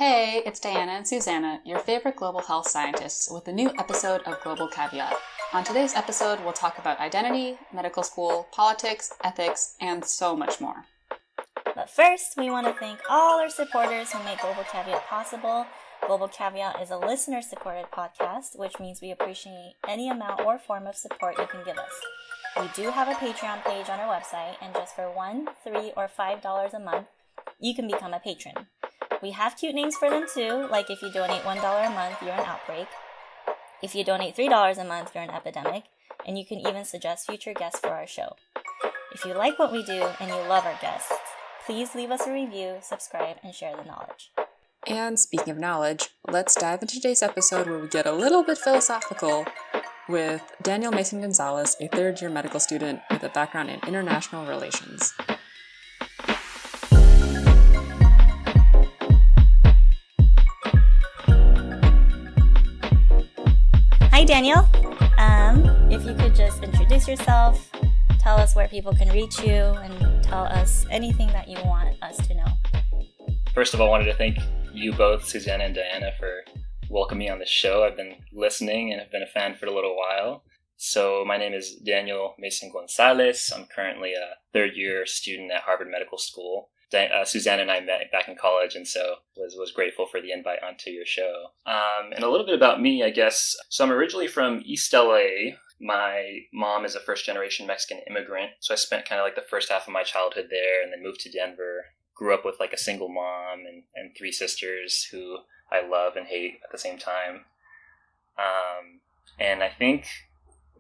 Hey, it's Diana and Susanna, your favorite global health scientists, with a new episode of Global Caveat. On today's episode, we'll talk about identity, medical school, politics, ethics, and so much more. But first, we want to thank all our supporters who make Global Caveat possible. Global Caveat is a listener-supported podcast, which means we appreciate any amount or form of support you can give us. We do have a Patreon page on our website, and just for $1, $3, or $5 a month, you can become a patron. We have cute names for them too, like if you donate $1 a month, you're an outbreak. If you donate $3 a month, you're an epidemic. And you can even suggest future guests for our show. If you like what we do and you love our guests, please leave us a review, subscribe, and share the knowledge. And speaking of knowledge, let's dive into today's episode where we get a little bit philosophical with Daniel Mason Gonzalez, a third-year medical student with a background in international relations. Hi, Daniel. If you could just introduce yourself, tell us where people can reach you, and tell us anything that you want us to know. First of all, I wanted to thank you both, Susanna and Diana, for welcoming me on the show. I've been listening and have been a fan for a little while. So my name is Daniel Mason Gonzalez. I'm currently a third-year student at Harvard Medical School. Susanna and I met back in college, and so was grateful for the invite onto your show. And a little bit about me, I guess. So I'm originally from East LA. My mom is a first-generation Mexican immigrant, so I spent kind of like the first half of my childhood there and then moved to Denver. Grew up with like a single mom and three sisters who I love and hate at the same time. And I think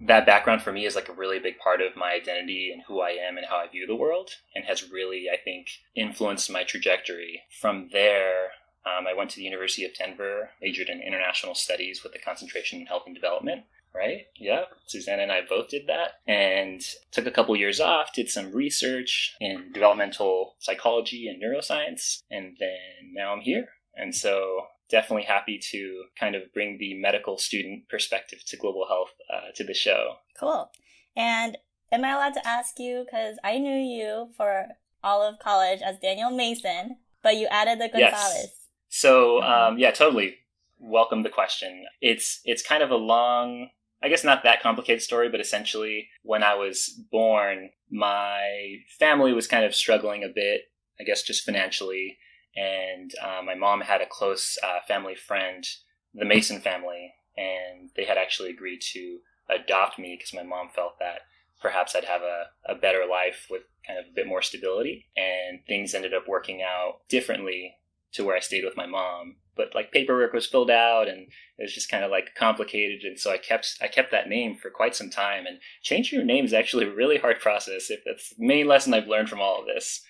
that background for me is like a really big part of my identity and who I am and how I view the world, and has really, I think, influenced my trajectory. From there, I went to the University of Denver, majored in international studies with a concentration in health and development. Right? Yeah. Susanna and I both did that, and took a couple years off, did some research in developmental psychology and neuroscience, and then now I'm here. And so definitely happy to kind of bring the medical student perspective to global health to the show. Cool. And am I allowed to ask you, because I knew you for all of college as Daniel Mason, but you added the Gonzalez. Yes. So, yeah, totally. Welcome the question. It's kind of a long, I guess not that complicated story, but essentially when I was born, my family was kind of struggling a bit, I guess just financially. And my mom had a close family friend, the Mason family, and they had actually agreed to adopt me because my mom felt that perhaps I'd have a better life with kind of a bit more stability. And things ended up working out differently to where I stayed with my mom. But like paperwork was filled out and it was just kind of like complicated. And so I kept that name for quite some time. And changing your name is actually a really hard process. That's the main lesson I've learned from all of this.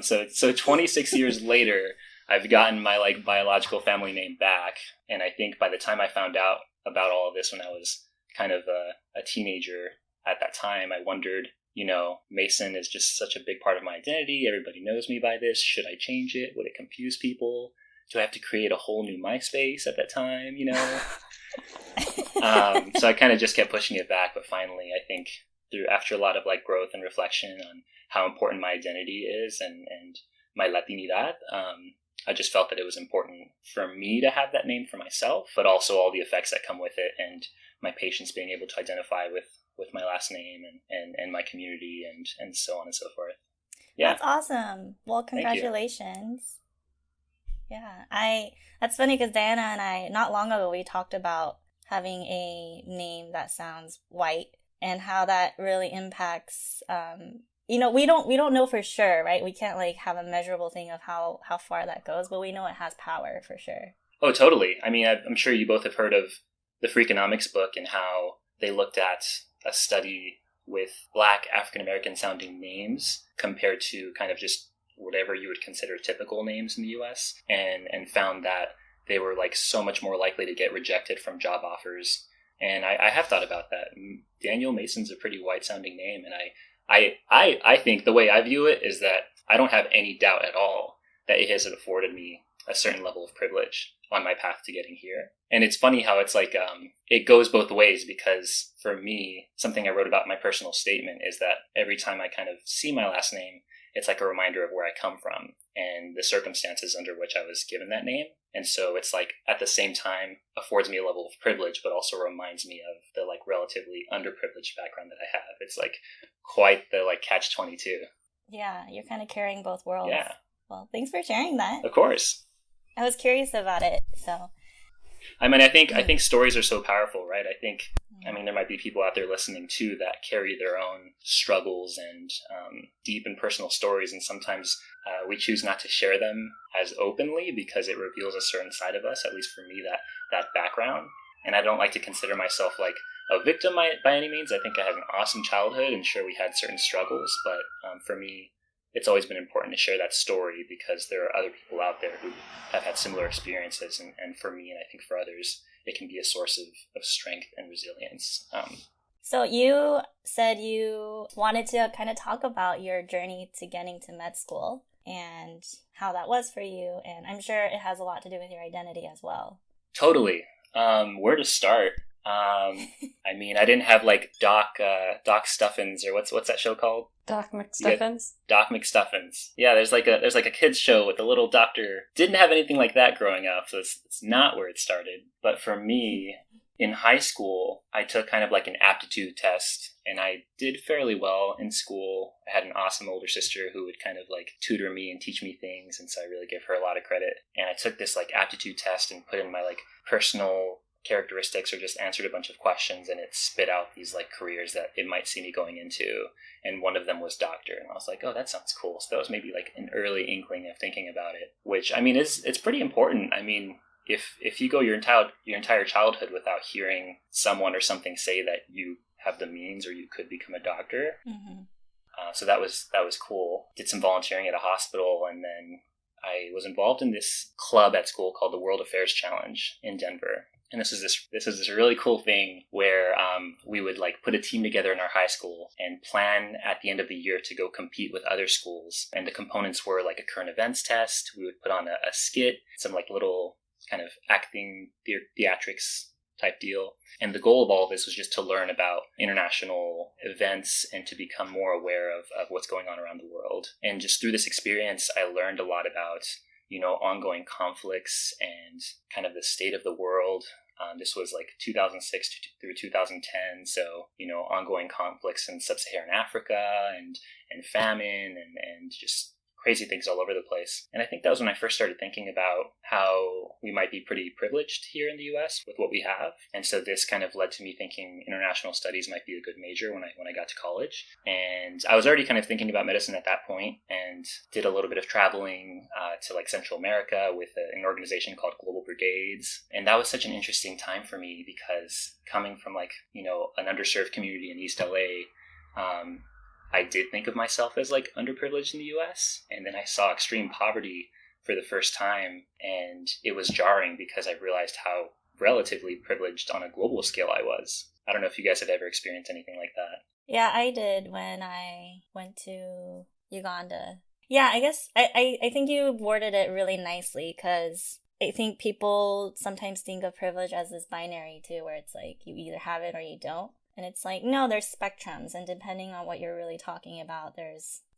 So 26 years later, I've gotten my like biological family name back. And I think by the time I found out about all of this when I was kind of a teenager at that time, I wondered, Mason is just such a big part of my identity. Everybody knows me by this. Should I change it? Would it confuse people? Do I have to create a whole new MySpace at that time, So I kind of just kept pushing it back. But finally, I think after a lot of like growth and reflection on how important my identity is and my Latinidad, I just felt that it was important for me to have that name for myself, but also all the effects that come with it and my patients being able to identify with my last name and my community and so on and so forth. Yeah. That's awesome. Well, congratulations. Yeah, that's funny because Diana and I, not long ago, we talked about having a name that sounds white and how that really impacts, we don't know for sure, right? We can't like have a measurable thing of how far that goes, but we know it has power for sure. Oh, totally. I mean, I'm sure you both have heard of the Freakonomics book and how they looked at a study with Black African-American sounding names compared to kind of just whatever you would consider typical names in the US, and found that they were like so much more likely to get rejected from job offers. And I have thought about that. Daniel Mason's a pretty white sounding name. And I think the way I view it is that I don't have any doubt at all that it has afforded me a certain level of privilege on my path to getting here. And it's funny how it's like, it goes both ways, because for me, something I wrote about in my personal statement is that every time I kind of see my last name, it's like a reminder of where I come from and the circumstances under which I was given that name. And so it's like at the same time affords me a level of privilege, but also reminds me of the like relatively underprivileged background that I have. It's like quite the like catch-22. Yeah, you're kind of carrying both worlds. Yeah. Well, thanks for sharing that. Of course. I was curious about it, so. I mean, I think stories are so powerful, right? I mean, there might be people out there listening too that carry their own struggles and deep and personal stories, and sometimes we choose not to share them as openly because it reveals a certain side of us, at least for me, that background. And I don't like to consider myself like a victim by any means. I think I had an awesome childhood, and sure, we had certain struggles, but for me, it's always been important to share that story because there are other people out there who have had similar experiences. And for me, and I think for others, it can be a source of strength and resilience. So you said you wanted to kind of talk about your journey to getting to med school and how that was for you. And I'm sure it has a lot to do with your identity as well. Totally. Where to start? I mean, I didn't have like Doc Stuffins, or what's that show called? Doc McStuffins? Doc McStuffins. Yeah, there's like a kids show with a little doctor. Didn't have anything like that growing up, so it's not where it started. But for me, in high school, I took kind of like an aptitude test, and I did fairly well in school. I had an awesome older sister who would kind of like tutor me and teach me things, and so I really give her a lot of credit. And I took this like aptitude test and put in my like personal characteristics or just answered a bunch of questions, and it spit out these like careers that it might see me going into, and one of them was doctor, and I was like, oh, that sounds cool. So that was maybe like an early inkling of thinking about it, which I mean it's pretty important. I mean, if you go your entire childhood without hearing someone or something say that you have the means or you could become a doctor, so that was cool. Did some volunteering at a hospital, and then I was involved in this club at school called the World Affairs Challenge in Denver. And this is this really cool thing where we would like put a team together in our high school and plan at the end of the year to go compete with other schools. And the components were like a current events test. We would put on a skit, some like little kind of acting theatrics type deal. And the goal of all of this was just to learn about international events and to become more aware of what's going on around the world. And just through this experience, I learned a lot about ongoing conflicts and kind of the state of the world. This was like 2006 through 2010. So, ongoing conflicts in sub-Saharan Africa and famine and just crazy things all over the place. And I think that was when I first started thinking about how we might be pretty privileged here in the US with what we have. And so this kind of led to me thinking international studies might be a good major when I got to college. And I was already kind of thinking about medicine at that point and did a little bit of traveling to like Central America with an organization called Global Brigades. And that was such an interesting time for me because coming from like, an underserved community in East LA, I did think of myself as like underprivileged in the US, and then I saw extreme poverty for the first time, and it was jarring because I realized how relatively privileged on a global scale I was. I don't know if you guys have ever experienced anything like that. Yeah, I did when I went to Uganda. Yeah, I guess I think you worded it really nicely because I think people sometimes think of privilege as this binary too, where it's like you either have it or you don't. And it's like, no, there's spectrums. And depending on what you're really talking about,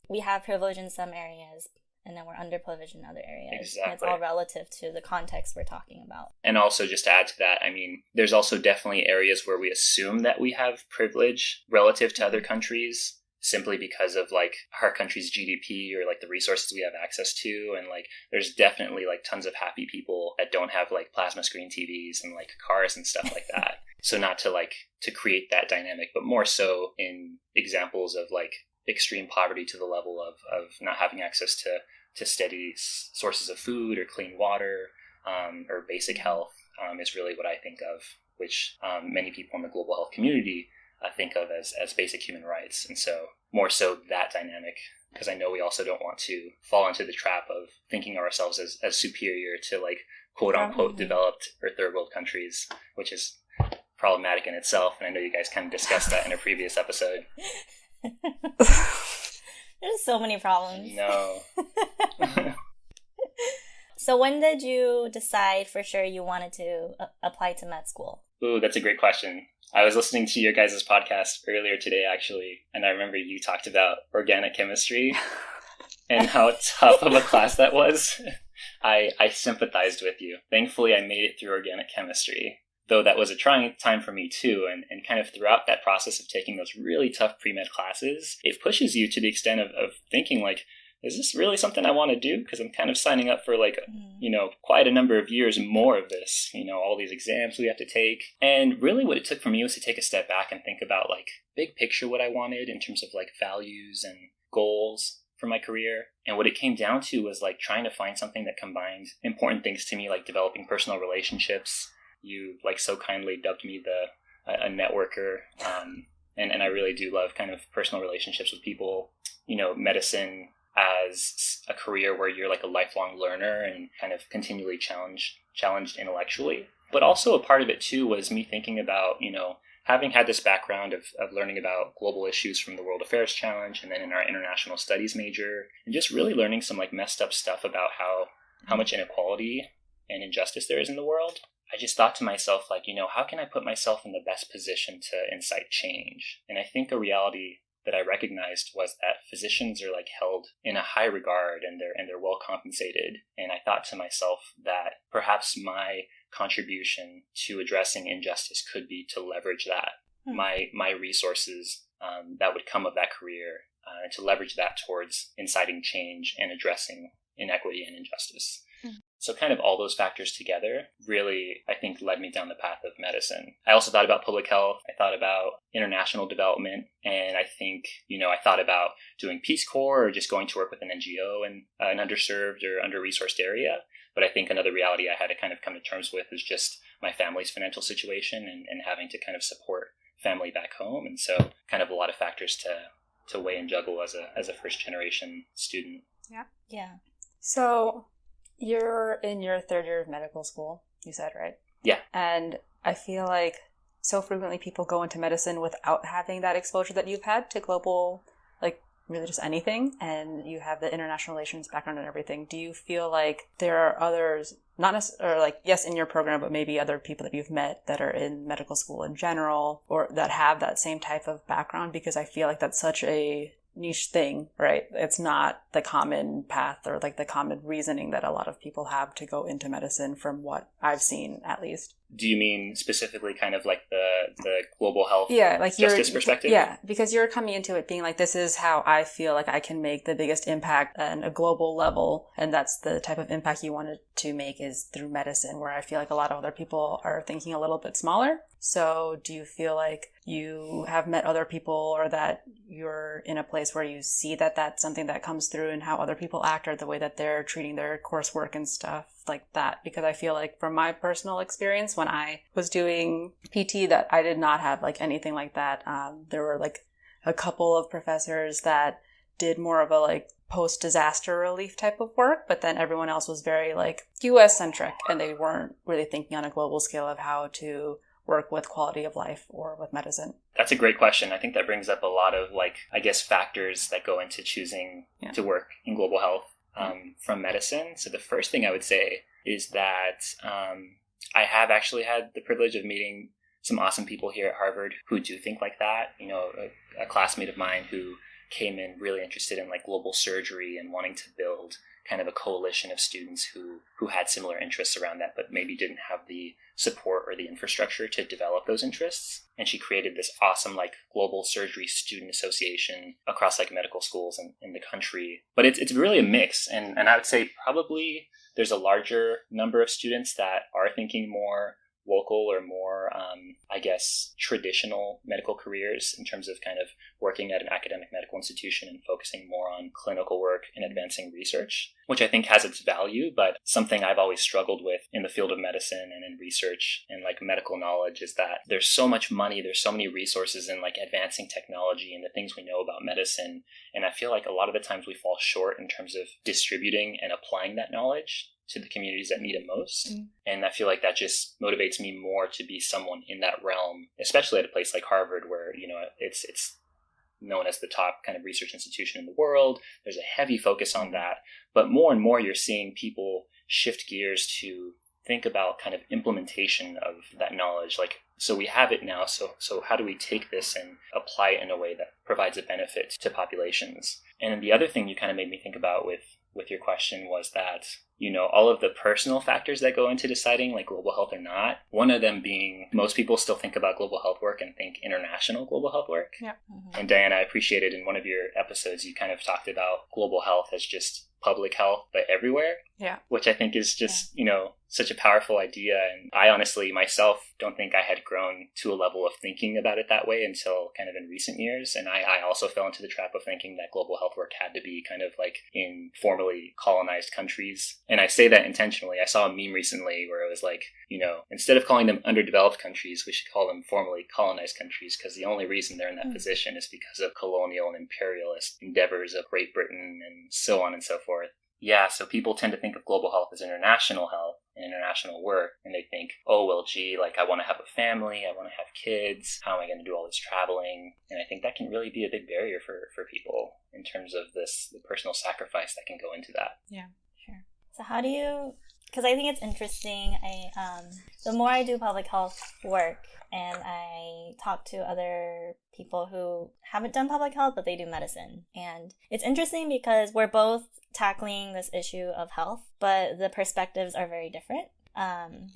we have privilege in some areas and then we're underprivileged in other areas. Exactly. And it's all relative to the context we're talking about. And also just to add to that, I mean, there's also definitely areas where we assume that we have privilege relative to other countries simply because of like our country's GDP or like the resources we have access to. And like, there's definitely like tons of happy people that don't have like plasma screen TVs and like cars and stuff like that. So not to create that dynamic, but more so in examples of like extreme poverty to the level of not having access to steady sources of food or clean water or basic health is really what I think of, which many people in the global health community think of as basic human rights. And so more so that dynamic, because I know we also don't want to fall into the trap of thinking of ourselves as superior to like quote unquote developed or third world countries, which is problematic in itself. And I know you guys kind of discussed that in a previous episode. There's so many problems. No. So when did you decide for sure you wanted to apply to med school? Ooh, that's a great question. I was listening to your guys' podcast earlier today, actually, and I remember you talked about organic chemistry. and how tough of a class that was, I sympathized with you. Thankfully, I made it through organic chemistry, though that was a trying time for me too. And kind of throughout that process of taking those really tough pre-med classes, it pushes you to the extent of thinking like, is this really something I want to do? Because I'm kind of signing up for like, quite a number of years more of this, all these exams we have to take. And really what it took for me was to take a step back and think about like big picture what I wanted in terms of like values and goals for my career. And what it came down to was like trying to find something that combined important things to me, like developing personal relationships. You like so kindly dubbed me a networker. And I really do love kind of personal relationships with people, medicine as a career where you're like a lifelong learner and kind of continually challenged intellectually. But also a part of it too was me thinking about, having had this background of learning about global issues from the World Affairs Challenge and then in our international studies major, and just really learning some like messed up stuff about how much inequality and injustice there is in the world. I just thought to myself, like, how can I put myself in the best position to incite change? And I think a reality that I recognized was that physicians are like held in a high regard and they're well compensated. And I thought to myself that perhaps my contribution to addressing injustice could be to leverage that, my resources that would come of that career, and to leverage that towards inciting change and addressing inequity and injustice. So kind of all those factors together really, I think, led me down the path of medicine. I also thought about public health. I thought about international development. And I think, I thought about doing Peace Corps or just going to work with an NGO in an underserved or under-resourced area. But I think another reality I had to kind of come to terms with is just my family's financial situation and having to kind of support family back home. And so kind of a lot of factors to weigh and juggle as a first-generation student. Yeah. Yeah. So you're in your third year of medical school, you said, right? Yeah. And I feel like so frequently people go into medicine without having that exposure that you've had to global, like really just anything, and you have the international relations background and everything. Do you feel like there are others, not necessarily, or like, yes, in your program, but maybe other people that you've met that are in medical school in general, or that have that same type of background? Because I feel like that's such a niche thing, right? It's not the common path or like the common reasoning that a lot of people have to go into medicine, from what I've seen at least. Do you mean specifically kind of like the global health justice perspective? Yeah, because you're coming into it being like, this is how I feel like I can make the biggest impact on a global level, and that's the type of impact you wanted to make is through medicine, where I feel like a lot of other people are thinking a little bit smaller. So do you feel like you have met other people, or that you're in a place where you see that that's something that comes through in how other people act or the way that they're treating their coursework and stuff like that? Because I feel like from my personal experience when I was doing PT, that I did not have like anything like that. There were like a couple of professors that did more of a like post-disaster relief type of work, but then everyone else was very like US centric, and they weren't really thinking on a global scale of how to work with quality of life or with medicine. That's a great question. I think that brings up a lot of factors that go into choosing to work in global health from medicine. So the first thing I would say is that I have actually had the privilege of meeting some awesome people here at Harvard who do think like that. A classmate of mine who came in really interested in like global surgery and wanting to build kind of a coalition of students who had similar interests around that, but maybe didn't have the support or the infrastructure to develop those interests. And she created this awesome like global surgery student association across like medical schools in the country. But it's really a mix. And I would say probably there's a larger number of students that are thinking more local or more, traditional medical careers in terms of kind of working at an academic medical institution and focusing more on clinical work and advancing research, which I think has its value, but something I've always struggled with in the field of medicine and in research and like medical knowledge is that there's so much money, there's so many resources in like advancing technology and the things we know about medicine. And I feel like a lot of the times we fall short in terms of distributing and applying that knowledge to the communities that need it most. And I feel like that just motivates me more to be someone in that realm, especially at a place like Harvard where, it's known as the top kind of research institution in the world. There's a heavy focus on that. But more and more you're seeing people shift gears to think about kind of implementation of that knowledge, like So we have it now. So how do we take this and apply it in a way that provides a benefit to populations? And then the other thing you kind of made me think about with your question was that, all of the personal factors that go into deciding like global health or not, one of them being most people still think about global health work and think international global health work. Yeah. And Diana, I appreciated in one of your episodes, you kind of talked about global health as just public health, but everywhere. Yeah. Which I think is just, such a powerful idea. And I honestly myself don't think I had grown to a level of thinking about it that way until kind of in recent years. And I also fell into the trap of thinking that global health work had to be kind of like in formerly colonized countries. And I say that intentionally. I saw a meme recently where it was like, instead of calling them underdeveloped countries, we should call them formerly colonized countries, because the only reason they're in that position is because of colonial and imperialist endeavors of Great Britain and so on and so forth. Yeah, so people tend to think of global health as international health and international work, and they think, oh, well, gee, like I want to have a family, I want to have kids, how am I going to do all this traveling? And I think that can really be a big barrier for people in terms of the personal sacrifice that can go into that. Yeah, sure. So how do you, because I think it's interesting, the more I do public health work, and I talk to other people who haven't done public health, but they do medicine. And it's interesting because we're both tackling this issue of health, but the perspectives are very different.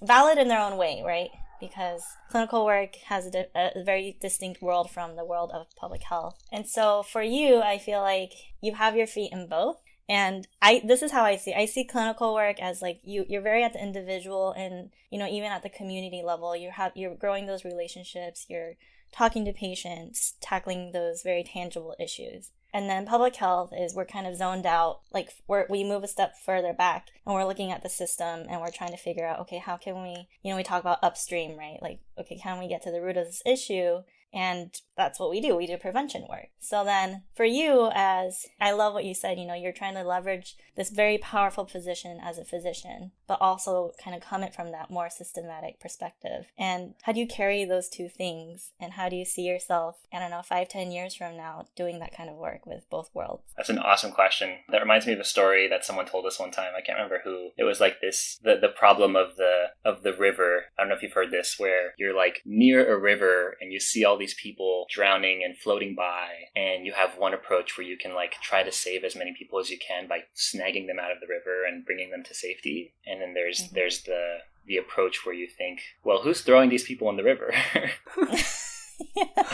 Valid in their own way, right? Because clinical work has a very distinct world from the world of public health. And so for you, I feel like you have your feet in both. And this is how I see clinical work as like you're very at the individual and, even at the community level, you're growing those relationships, you're talking to patients, tackling those very tangible issues. And then public health is we're kind of zoned out, like we move a step further back and we're looking at the system and we're trying to figure out, okay, how can we, we talk about upstream, right? Like, okay, can we get to the root of this issue? And that's what we do. We do prevention work. So then for you, as I love what you said, you're trying to leverage this very powerful position as a physician, but also kind of come it from that more systematic perspective. And how do you carry those two things? And how do you see yourself, 5-10 years from now doing that kind of work with both worlds? That's an awesome question. That reminds me of a story that someone told us one time. I can't remember who. It was like this, the problem of the river. I don't know if you've heard this, where you're like near a river and you see all these people drowning and floating by, and you have one approach where you can like try to save as many people as you can by snagging them out of the river and bringing them to safety. And then there's the approach where you think, well, who's throwing these people in the river?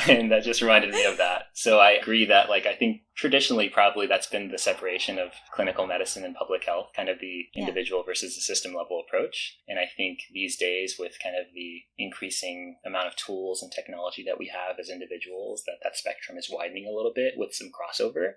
And that just reminded me of that. So I agree that I think traditionally probably that's been the separation of clinical medicine and public health, kind of the individual versus the system level approach. And I think these days with kind of the increasing amount of tools and technology that we have as individuals, that spectrum is widening a little bit with some crossover,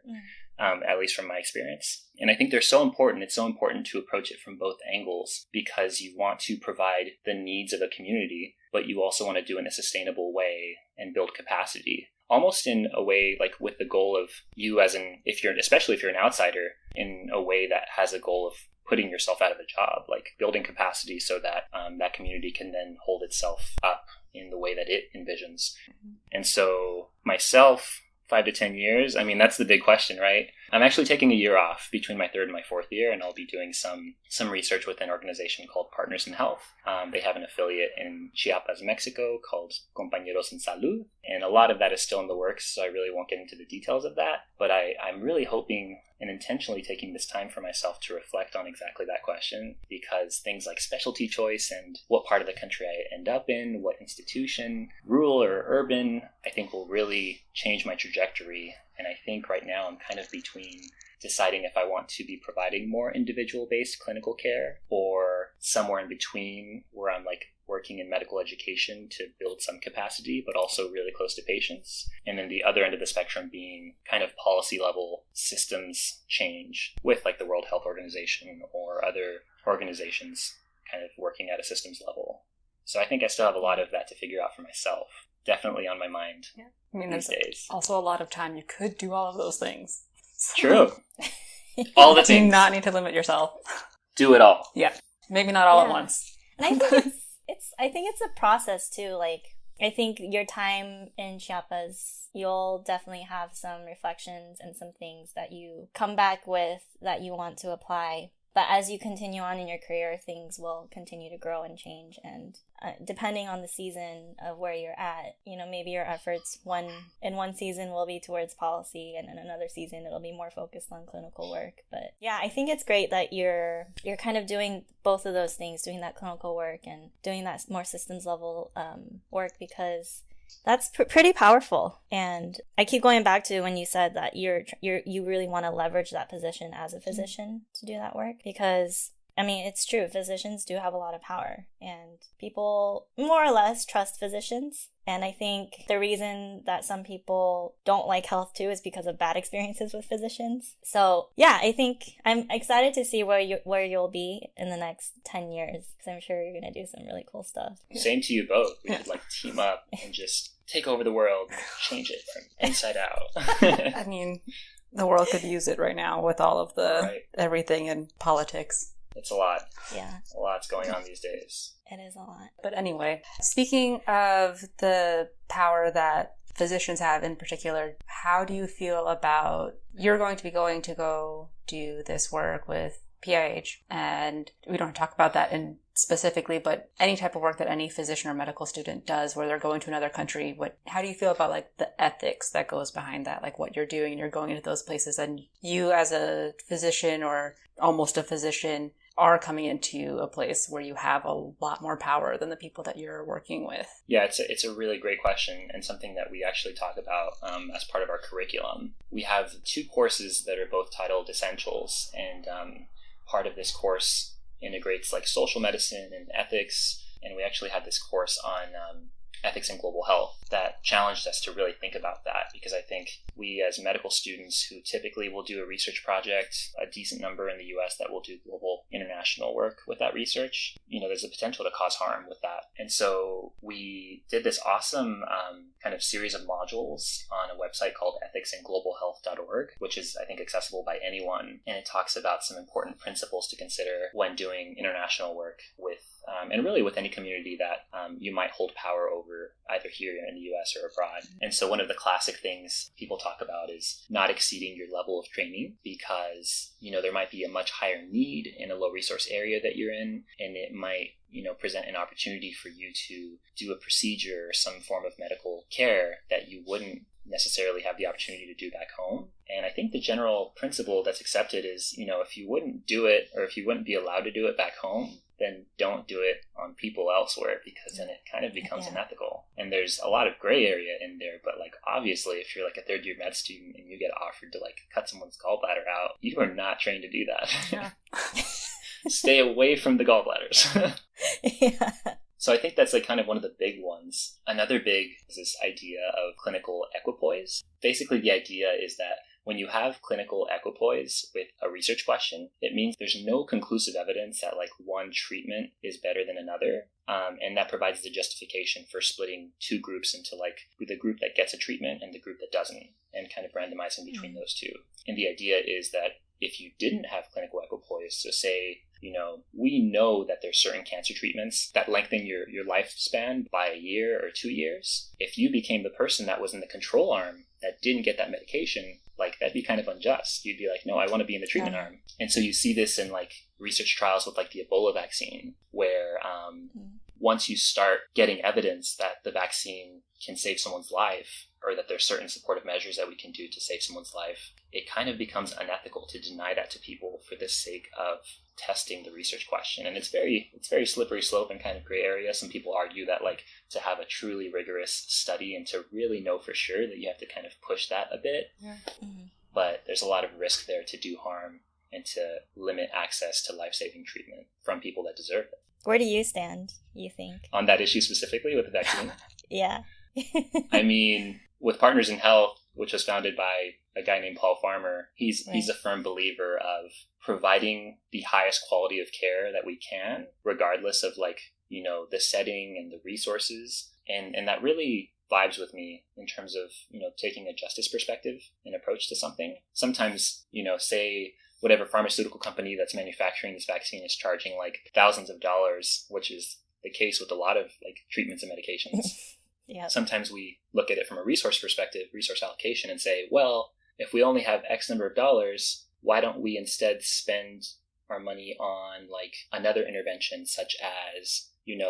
at least from my experience. And I think they're so important. It's so important to approach it from both angles because you want to provide the needs of a community, but you also want to do it in a sustainable way and build capacity. Almost in a way like with the goal of you especially if you're an outsider, in a way that has a goal of putting yourself out of a job, like building capacity so that that community can then hold itself up in the way that it envisions. And so myself, 5 to 10 years, that's the big question, right? I'm actually taking a year off between my third and my fourth year, and I'll be doing some research with an organization called Partners in Health. They have an affiliate in Chiapas, Mexico called Compañeros en Salud, and a lot of that is still in the works, so I really won't get into the details of that. But I'm really hoping and intentionally taking this time for myself to reflect on exactly that question, because things like specialty choice and what part of the country I end up in, what institution, rural or urban, I think will really change my trajectory. And I think right now I'm kind of between deciding if I want to be providing more individual-based clinical care or somewhere in between where I'm working in medical education to build some capacity, but also really close to patients. And then the other end of the spectrum being kind of policy level systems change with the World Health Organization or other organizations kind of working at a systems level. So I think I still have a lot of that to figure out for myself. Definitely on my mind these days. Also a lot of time you could do all of those things. True. All the things. Do not need to limit yourself. Do it all. Yeah. Maybe not all at once. And I think I think it's a process too. I think your time in Chiapas, you'll definitely have some reflections and some things that you come back with that you want to apply But as you continue on in your career, things will continue to grow and change. And depending on the season of where you're at, maybe your efforts in one season will be towards policy, and in another season it'll be more focused on clinical work. But yeah, I think it's great that you're kind of doing both of those things, doing that clinical work and doing that more systems level work, because that's pretty powerful. And I keep going back to when you said that you really want to leverage that position as a physician to do that work, because I mean, it's true. Physicians do have a lot of power, and people more or less trust physicians. And I think the reason that some people don't like health too is because of bad experiences with physicians. So yeah, I think I'm excited to see where you'll be in the next 10 years, because I'm sure you're going to do some really cool stuff. Same to you both. We could team up and just take over the world and change it from inside out. I mean, the world could use it right now with all of the everything in politics. It's a lot. Yeah. A lot's going on these days. It is a lot. But anyway, speaking of the power that physicians have in particular, how do you feel about you're going to go do this work with PIH, and we don't talk about that in specifically, but any type of work that any physician or medical student does where they're going to another country, how do you feel about the ethics that goes behind that, what you're doing, and you're going into those places, and you as a physician or almost a physician are coming into a place where you have a lot more power than the people that you're working with? Yeah, it's a really great question, and something that we actually talk about as part of our curriculum. We have 2 courses that are both titled Essentials, and part of this course integrates social medicine and ethics, and we actually had this course on ethics and global health that challenged us to really think about that, because I think we as medical students who typically will do a research project, a decent number in the US that will do global international work with that research, there's a potential to cause harm with that. And so we did this awesome kind of series of modules on a website called ethicsandglobalhealth.org, which is, I think, accessible by anyone. And it talks about some important principles to consider when doing international work with, and really with any community that you might hold power over, either here in the US or abroad. And so one of the classic things people talk about is not exceeding your level of training, because, there might be a much higher need in a low resource area that you're in, and it might present an opportunity for you to do a procedure or some form of medical care that you wouldn't necessarily have the opportunity to do back home. And I think the general principle that's accepted is, if you wouldn't do it, or if you wouldn't be allowed to do it back home, then don't do it on people elsewhere, because then it kind of becomes unethical. And there's a lot of gray area in there, but obviously if you're a third year med student and you get offered to cut someone's gallbladder out, you are not trained to do that. Yeah. Stay away from the gallbladders. Yeah. So I think that's kind of one of the big ones. Another big is this idea of clinical equipoise. Basically, the idea is that when you have clinical equipoise with a research question, it means there's no conclusive evidence that one treatment is better than another. And that provides the justification for splitting 2 groups into the group that gets a treatment and the group that doesn't, and kind of randomizing between those 2. And the idea is that if you didn't have clinical equipoise, so say, we know that there's certain cancer treatments that lengthen your lifespan by a year or 2 years. If you became the person that was in the control arm that didn't get that medication, that'd be kind of unjust. You'd be no, I want to be in the treatment arm. And so you see this in research trials with the Ebola vaccine, where once you start getting evidence that the vaccine can save someone's life, or that there's certain supportive measures that we can do to save someone's life, it kind of becomes unethical to deny that to people for the sake of testing the research question. And it's very slippery slope and kind of gray area. Some people argue that to have a truly rigorous study and to really know for sure, that you have to kind of push that a bit. Yeah. Mm-hmm. But there's a lot of risk there to do harm and to limit access to life-saving treatment from people that deserve it. Where do you stand, you think? On that issue specifically with the vaccine? Yeah. I mean, with Partners in Health, which was founded by a guy named Paul Farmer, he's a firm believer of providing the highest quality of care that we can, regardless of the setting and the resources. And that really vibes with me in terms of, taking a justice perspective and approach to something. Sometimes, say whatever pharmaceutical company that's manufacturing this vaccine is charging thousands of dollars, which is the case with a lot of treatments and medications. Yeah. Sometimes we look at it from a resource perspective, resource allocation, and say, well, if we only have X number of dollars, why don't we instead spend our money on like another intervention such as,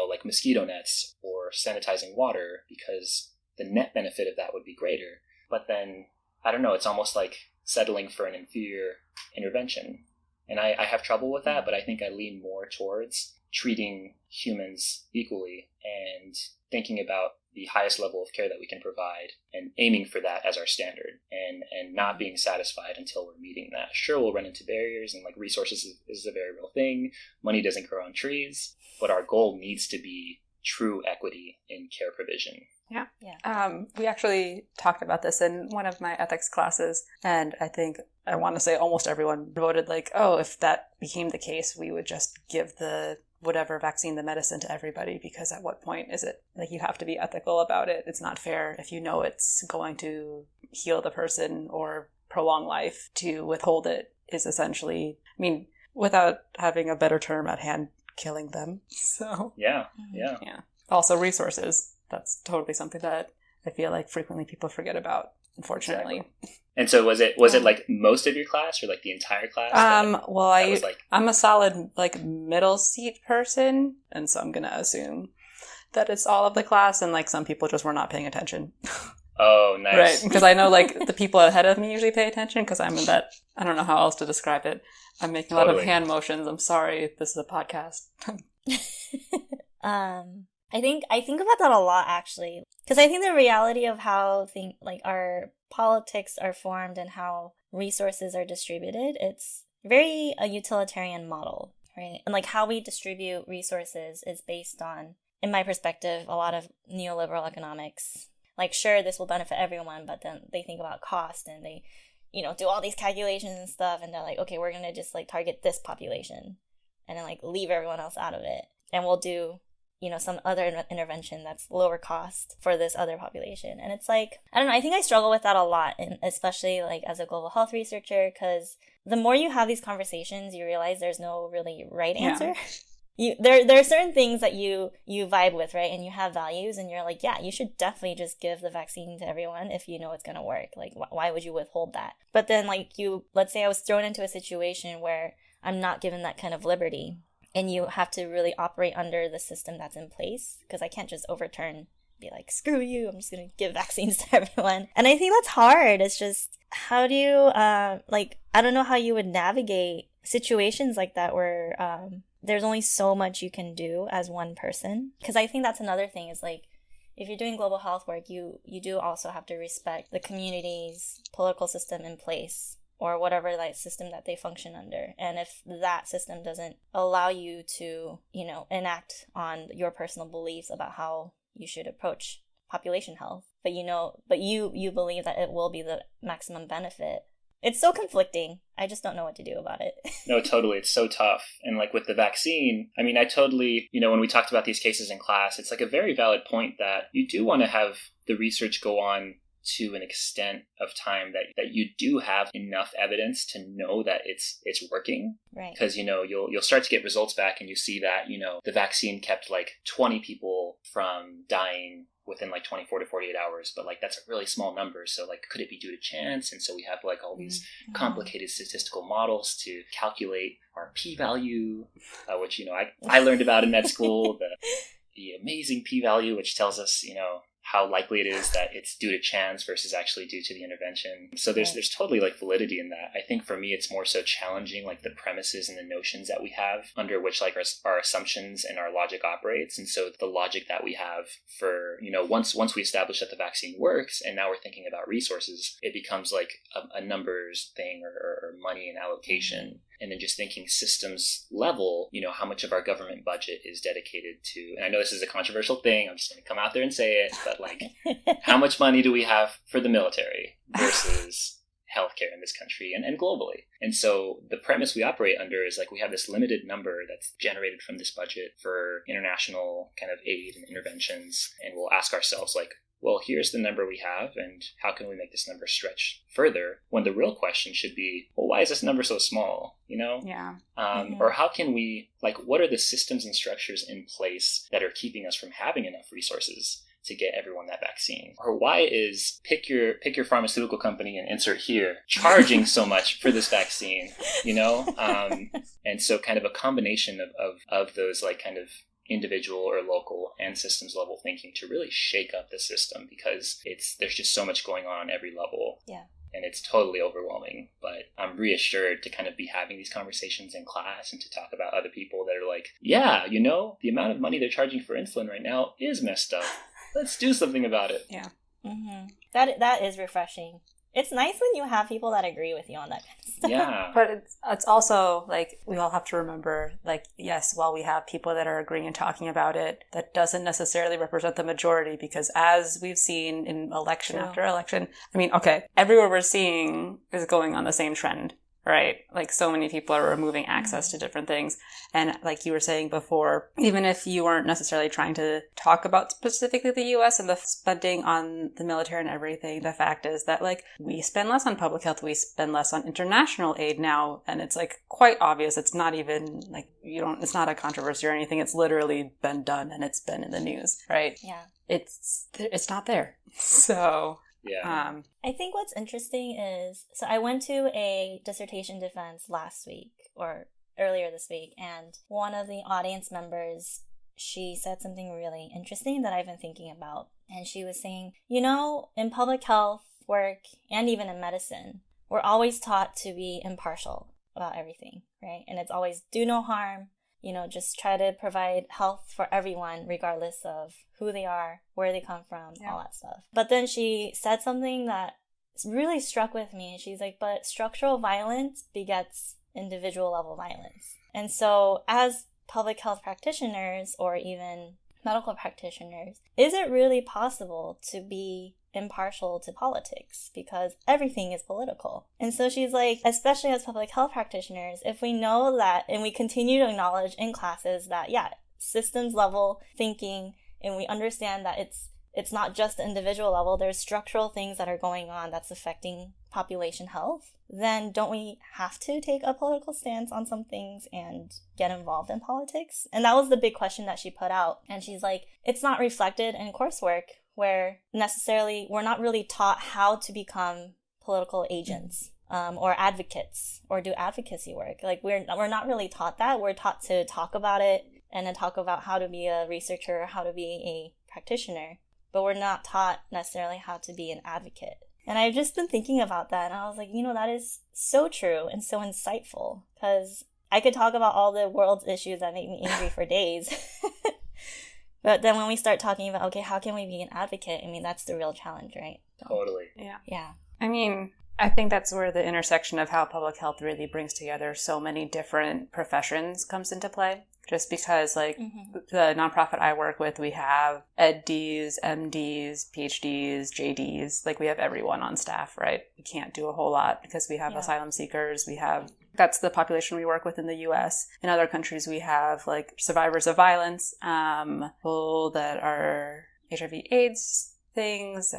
like mosquito nets or sanitizing water, because the net benefit of that would be greater. But then, I don't know, it's almost like settling for an inferior intervention. And I have trouble with that, but I think I lean more towards treating humans equally and thinking about the highest level of care that we can provide and aiming for that as our standard, and not being satisfied until we're meeting that. Sure, we'll run into barriers, and like resources is a very real thing. Money doesn't grow on trees, but our goal needs to be true equity in care provision. Yeah. We actually talked about this in one of my ethics classes, and I want to say almost everyone voted like, oh, if that became the case, we would just give the whatever vaccine, the medicine, to everybody, because at what point is it like you have to be ethical about it? It's not fair if you know it's going to heal the person or prolong life. To withhold it is essentially, I mean, without having a better term at hand, killing them. So yeah. Also resources. That's totally something that I feel like frequently people forget about, unfortunately. Exactly. And so was it like most of your class or like the entire class? I'm a solid like middle seat person, and so I'm gonna assume that it's all of the class, and like some people just were not paying attention. Oh, nice. Right, because I know like the people ahead of me usually pay attention, because I'm in that, I don't know how else to describe it. I'm making a lot of hand motions. I'm sorry, this is a podcast. I think about that a lot, actually, because I think the reality of how our politics are formed and how resources are distributed, it's very a utilitarian model, right? And like how we distribute resources is based on, in my perspective, a lot of neoliberal economics. Like, sure, this will benefit everyone, but then they think about cost and they, do all these calculations and stuff, and they're like, okay, we're gonna just like target this population and then like leave everyone else out of it, and we'll do some other intervention that's lower cost for this other population. And it's like, I don't know, I think I struggle with that a lot, and especially like as a global health researcher, because the more you have these conversations, you realize there's no really right answer. There are certain things that you vibe with, right? And you have values, and you're like, yeah, you should definitely just give the vaccine to everyone if you know it's going to work. Like, why would you withhold that? But then like let's say I was thrown into a situation where I'm not given that kind of liberty, and you have to really operate under the system that's in place, because I can't just overturn, be like, screw you, I'm just going to give vaccines to everyone. And I think that's hard. It's just, how do you, I don't know how you would navigate situations like that where there's only so much you can do as one person. Because I think that's another thing, is like, if you're doing global health work, you do also have to respect the community's political system in place, or whatever like system that they function under. And if that system doesn't allow you to, enact on your personal beliefs about how you should approach population health, but you believe that it will be the maximum benefit, it's so conflicting. I just don't know what to do about it. No, totally. It's so tough. And like with the vaccine, I mean, I totally, when we talked about these cases in class, it's like a very valid point that you do want to have the research go on to an extent of time that you do have enough evidence to know that it's working. Right. Because, you'll start to get results back, and you see that, the vaccine kept like 20 people from dying within like 24 to 48 hours, but like that's a really small number. So like, could it be due to chance? And so we have like all these complicated statistical models to calculate our p-value, which, I learned about in med school, the amazing p-value, which tells us, how likely it is that it's due to chance versus actually due to the intervention. So there's totally like validity in that. I think for me, it's more so challenging like the premises and the notions that we have under which like our assumptions and our logic operates. And so the logic that we have for, once we establish that the vaccine works and now we're thinking about resources, it becomes like a numbers thing or money and allocation. And then just thinking systems level, how much of our government budget is dedicated to, and I know this is a controversial thing, I'm just going to come out there and say it, but like, how much money do we have for the military versus healthcare in this country and globally? And so the premise we operate under is like, we have this limited number that's generated from this budget for international kind of aid and interventions. And we'll ask ourselves like, well, here's the number we have, and how can we make this number stretch further? When the real question should be, well, why is this number so small? Yeah. Or how can we, like, what are the systems and structures in place that are keeping us from having enough resources? to get everyone that vaccine? Or why is pick your pharmaceutical company and insert here charging so much for this vaccine? You know, and so kind of a combination of those like kind of individual or local and systems level thinking to really shake up the system, because there's just so much going on every level. Yeah. And it's totally overwhelming, but I'm reassured to kind of be having these conversations in class and to talk about other people that are like, yeah, you know, the amount of money they're charging for insulin right now is messed up. Let's do something about it. Yeah. Mm-hmm. That is refreshing. It's nice when you have people that agree with you on that kind of stuff. Yeah. But it's also like we all have to remember, like, yes, while we have people that are agreeing and talking about it, that doesn't necessarily represent the majority, because as we've seen in election after election, I mean, okay, everywhere we're seeing is going on the same trend. Right? Like so many people are removing access to different things. And like you were saying before, even if you weren't necessarily trying to talk about specifically the US and the spending on the military and everything, the fact is that like we spend less on public health, we spend less on international aid now. And it's like quite obvious. It's not even like it's not a controversy or anything. It's literally been done and it's been in the news, right? Yeah. It's not there. So... yeah. I think what's interesting is, so I went to a dissertation defense last week or earlier this week, and one of the audience members, she said something really interesting that I've been thinking about. And she was saying, you know, in public health work and even in medicine, we're always taught to be impartial about everything, right? And it's always do no harm, you know, just try to provide health for everyone, regardless of who they are, where they come from, all that stuff. But then she said something that really struck with me. And she's like, but structural violence begets individual level violence. And so as public health practitioners or even medical practitioners, is it really possible to be impartial to politics? Because everything is political. And so she's like, especially as public health practitioners, if we know that and we continue to acknowledge in classes that, yeah, systems level thinking, and we understand that it's not just the individual level, there's structural things that are going on that's affecting population health, then don't we have to take a political stance on some things and get involved in politics? And that was the big question that she put out. And she's like, it's not reflected in coursework where necessarily we're not really taught how to become political agents or advocates or do advocacy work. Like we're not really taught that. We're taught to talk about it and then talk about how to be a researcher, how to be a practitioner, but we're not taught necessarily how to be an advocate. And I've just been thinking about that, and I was like, you know, that is so true and so insightful, because I could talk about all the world's issues that make me angry for days. But then when we start talking about, okay, how can we be an advocate? I mean, that's the real challenge, right? Totally. Yeah. Yeah. I mean, I think that's where the intersection of how public health really brings together so many different professions comes into play. Just because, like, the nonprofit I work with, we have EdDs, MDs, PhDs, JDs. Like, we have everyone on staff, right? We can't do a whole lot because we have asylum seekers. That's the population we work with in the U.S. In other countries, we have, like, survivors of violence, people that are HIV/AIDS things,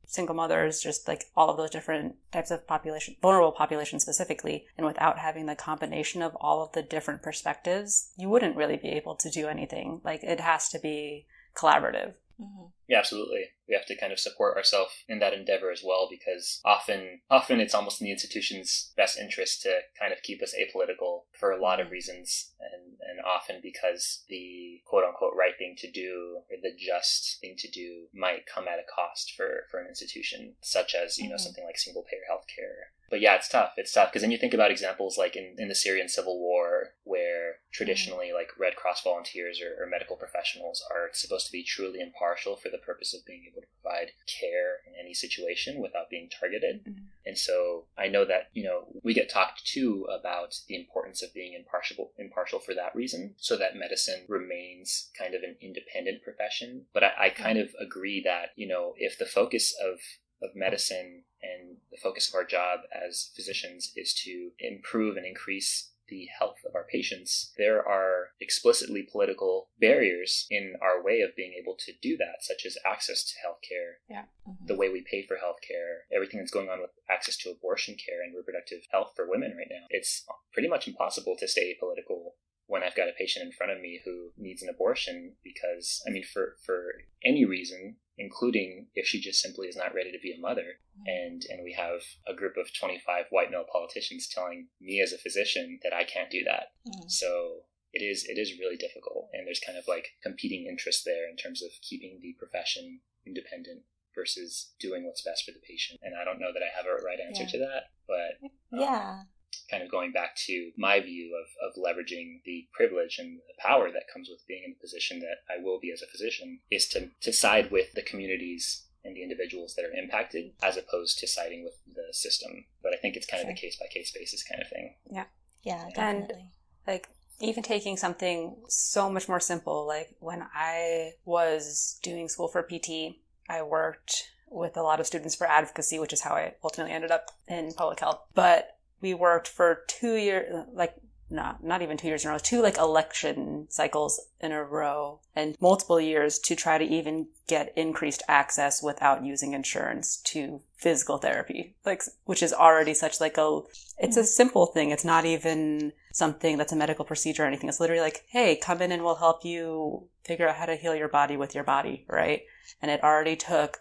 single mothers, just like all of those different types of population, vulnerable populations specifically. And without having the combination of all of the different perspectives, you wouldn't really be able to do anything. Like it has to be collaborative. Mm-hmm. Yeah, absolutely. We have to kind of support ourselves in that endeavor as well, because often it's almost in the institution's best interest to kind of keep us apolitical for a lot of reasons, and often because the quote-unquote right thing to do or the just thing to do might come at a cost for an institution, such as, you know, something like single-payer healthcare. But yeah, it's tough because then you think about examples like in the Syrian civil war, where traditionally like Red Cross volunteers or medical professionals are supposed to be truly impartial for the purpose of being able to provide care in any situation without being targeted. And so I know that, you know, we get talked to about the importance of being impartial for that reason, so that medicine remains kind of an independent profession. But I kind of agree that, you know, if the focus of medicine and the focus of our job as physicians is to improve and increase the health of our patients, there are explicitly political barriers in our way of being able to do that, such as access to healthcare, the way we pay for healthcare, everything that's going on with access to abortion care and reproductive health for women right now. It's pretty much impossible to stay apolitical when I've got a patient in front of me who needs an abortion because, I mean, for any reason, including if she just simply is not ready to be a mother. And we have a group of 25 white male politicians telling me as a physician that I can't do that. So it is really difficult. And there's kind of like competing interests there in terms of keeping the profession independent versus doing what's best for the patient. And I don't know that I have a right answer to that, but kind of going back to my view of leveraging the privilege and the power that comes with being in the position that I will be as a physician is to side with the communities and the individuals that are impacted as opposed to siding with the system. But I think it's kind of a case-by-case basis kind of thing. Yeah. Yeah, definitely. And like even taking something so much more simple, like when I was doing school for PT, I worked with a lot of students for advocacy, which is how I ultimately ended up in public health. But we worked for 2 years, like not even 2 years in a row, 2 like election cycles in a row and multiple years to try to even get increased access without using insurance to physical therapy, like, which is already such like it's a simple thing. It's not even something that's a medical procedure or anything. It's literally like, hey, come in and we'll help you figure out how to heal your body with your body, right? And it already took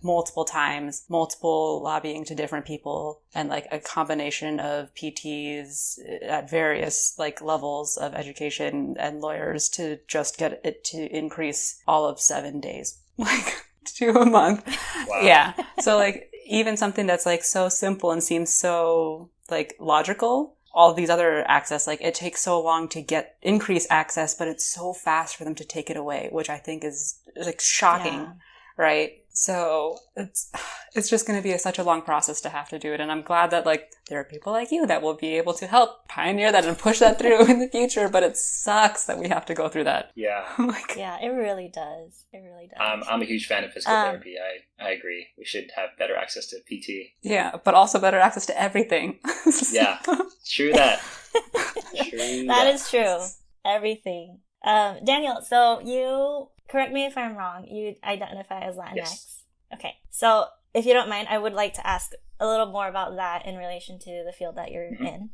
multiple times, multiple lobbying to different people, and like a combination of PTs at various like levels of education and lawyers to just get it to increase all of 7 days, like to a month. Wow. Yeah. So like even something that's like so simple and seems so like logical, all these other access, like it takes so long to get increased access, but it's so fast for them to take it away, which I think is like shocking. Yeah. Right. So it's just going to be such a long process to have to do it. And I'm glad that like there are people like you that will be able to help pioneer that and push that through in the future. But it sucks that we have to go through that. Yeah. Yeah, it really does. It really does. I'm a huge fan of physical therapy. I agree. We should have better access to PT. Yeah, but also better access to everything. Yeah, true that. That is true. Everything. Daniel, so you... correct me if I'm wrong, you identify as Latinx. Yes. Okay. So if you don't mind, I would like to ask a little more about that in relation to the field that you're in.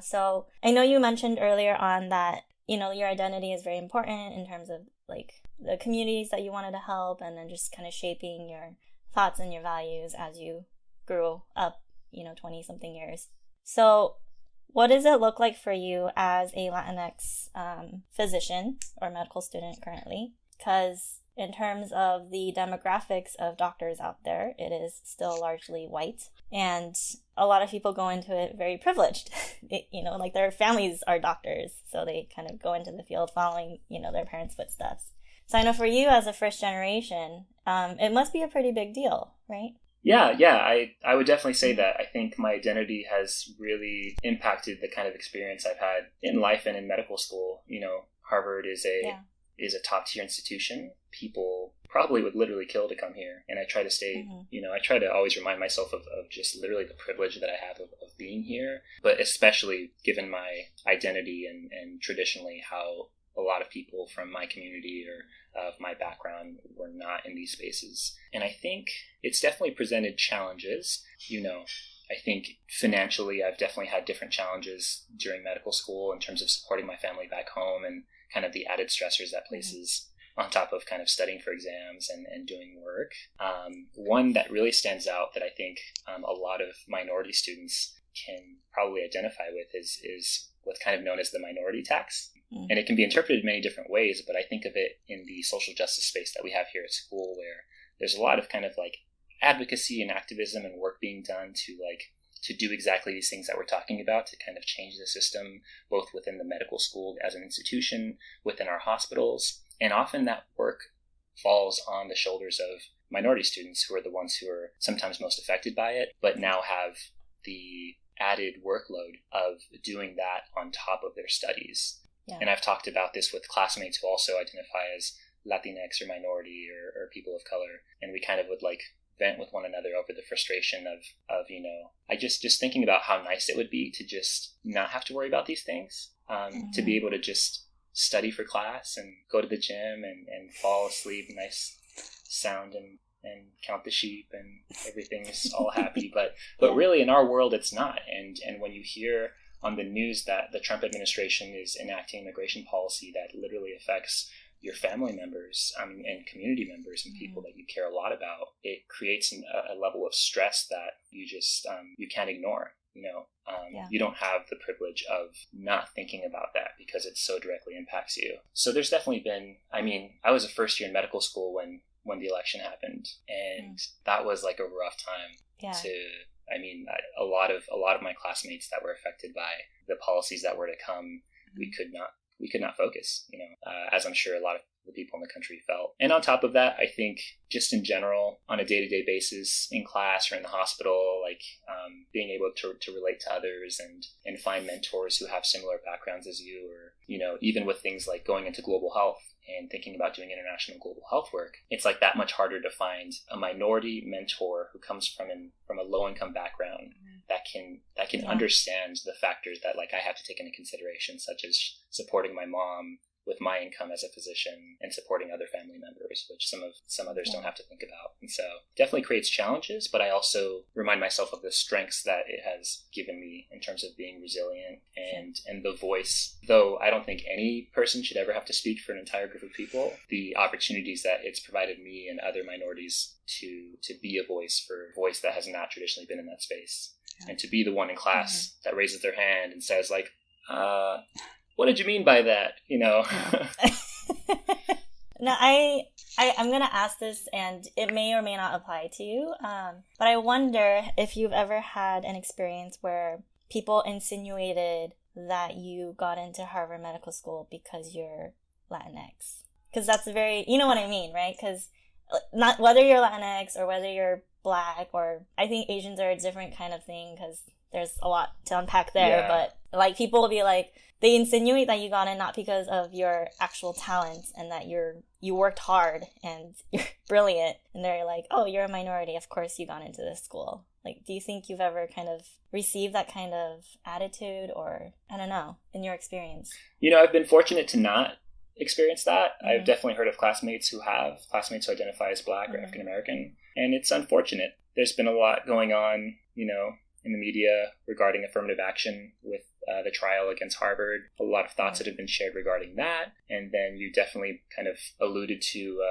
So I know you mentioned earlier on that, you know, your identity is very important in terms of like the communities that you wanted to help and then just kind of shaping your thoughts and your values as you grew up, 20 something years. So what does it look like for you as a Latinx physician or medical student currently? Because in terms of the demographics of doctors out there, it is still largely white. And a lot of people go into it very privileged. Like their families are doctors. So they kind of go into the field following, their parents' footsteps. So I know for you as a first generation, it must be a pretty big deal, right? Yeah, I would definitely say that. I think my identity has really impacted the kind of experience I've had in life and in medical school. Harvard is a top-tier institution. People probably would literally kill to come here. And I try to stay, I try to always remind myself of just literally the privilege that I have of being here, but especially given my identity and traditionally how a lot of people from my community or of my background were not in these spaces. And I think it's definitely presented challenges. I think financially I've definitely had different challenges during medical school in terms of supporting my family back home and kind of the added stressors that places on top of kind of studying for exams and doing work. One that really stands out that I think a lot of minority students can probably identify with is what's kind of known as the minority tax. And it can be interpreted many different ways, but I think of it in the social justice space that we have here at school, where there's a lot of kind of like advocacy and activism and work being done to do exactly these things that we're talking about, to kind of change the system, both within the medical school as an institution, within our hospitals. And often that work falls on the shoulders of minority students who are the ones who are sometimes most affected by it, but now have the added workload of doing that on top of their studies. Yeah. And I've talked about this with classmates who also identify as Latinx or minority or people of color. And we kind of would like vent with one another over the frustration of I just thinking about how nice it would be to just not have to worry about these things, to be able to just study for class and go to the gym and fall asleep, nice sound and count the sheep and everything's all happy. But really in our world, it's not. And when you hear on the news that the Trump administration is enacting immigration policy that literally affects your family members, and community members and people that you care a lot about, it creates a level of stress that you just, you can't ignore. You don't have the privilege of not thinking about that because it so directly impacts you. So there's definitely been, I was a first year in medical school when the election happened, and that was like a rough time a lot of my classmates that were affected by the policies that were to come, we could not focus, as I'm sure a lot of the people in the country felt. And on top of that, I think just in general, on a day-to-day basis in class or in the hospital, being able to relate to others and find mentors who have similar backgrounds as you, or, even with things like going into global health and thinking about doing international global health work, it's like that much harder to find a minority mentor who comes from a low-income background that can understand the factors that I have to take into consideration, such as supporting my mom with my income as a physician and supporting other family members, which some others don't have to think about. And so definitely creates challenges, but I also remind myself of the strengths that it has given me in terms of being resilient and the voice. Though I don't think any person should ever have to speak for an entire group of people, the opportunities that it's provided me and other minorities to be a voice for a voice that has not traditionally been in that space. And to be the one in class that raises their hand and says what did you mean by that? No, I'm going to ask this, and it may or may not apply to you, but I wonder if you've ever had an experience where people insinuated that you got into Harvard Medical School because you're Latinx. Because that's very, you know what I mean, right? Because not whether you're Latinx or whether you're Black, or I think Asians are a different kind of thing because there's a lot to unpack there, but people will be they insinuate that you got in not because of your actual talents and that you worked hard and you're brilliant, and they're like, oh, you're a minority, of course you got into this school. Do you think you've ever kind of received that kind of attitude, or I don't know, in your experience? I've been fortunate to not experience that. I've definitely heard of classmates who identify as Black or African American, and it's unfortunate. There's been a lot going on, in the media regarding affirmative action with the trial against Harvard. A lot of thoughts that have been shared regarding that. And then you definitely kind of alluded to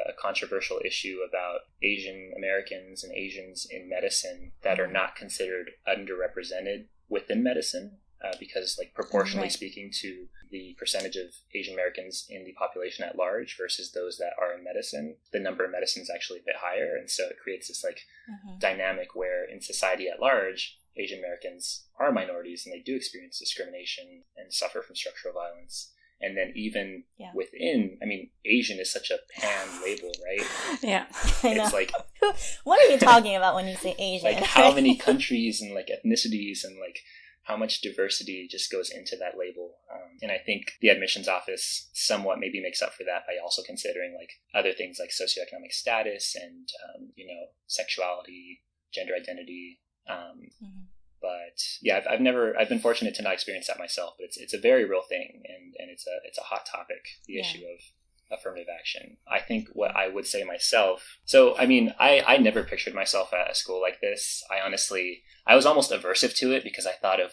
a controversial issue about Asian Americans and Asians in medicine that are not considered underrepresented within medicine. Because proportionally speaking to the percentage of Asian Americans in the population at large versus those that are in medicine, the number of medicine is actually a bit higher. And so it creates this dynamic where in society at large, Asian Americans are minorities and they do experience discrimination and suffer from structural violence. And then even within, Asian is such a pan label, right? Yeah. I know. It's what are you talking about when you say Asian? How many countries and ethnicities and how much diversity just goes into that label. And I think the admissions office somewhat maybe makes up for that by also considering other things like socioeconomic status and, sexuality, gender identity. But yeah, I've been fortunate to not experience that myself, but it's a very real thing. And it's a hot topic, the issue of affirmative action. I think what I would say myself, I never pictured myself at a school like this. I was almost aversive to it because I thought of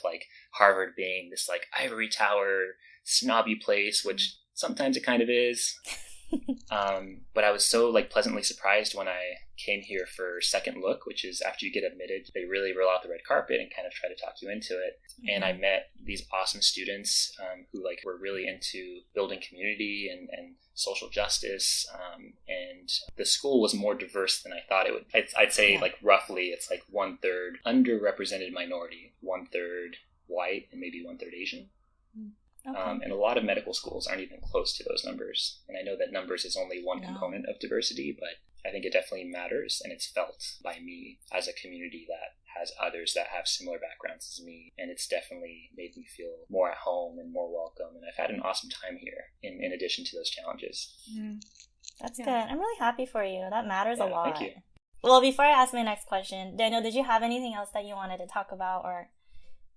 Harvard being this ivory tower snobby place, which sometimes it kind of is. But I was so pleasantly surprised when I came here for Second Look, which is after you get admitted, they really roll out the red carpet and kind of try to talk you into it. And I met these awesome students who were really into building community and social justice. And the school was more diverse than I thought it would. I'd say roughly it's 1/3 underrepresented minority, 1/3 white, and maybe 1/3 Asian. Okay. And a lot of medical schools aren't even close to those numbers. And I know that numbers is only one component of diversity, but I think it definitely matters. And it's felt by me as a community that has others that have similar backgrounds as me. And it's definitely made me feel more at home and more welcome. And I've had an awesome time here in addition to those challenges. That's good. I'm really happy for you. That matters a lot. Thank you. Well, before I ask my next question, Daniel, did you have anything else that you wanted to talk about or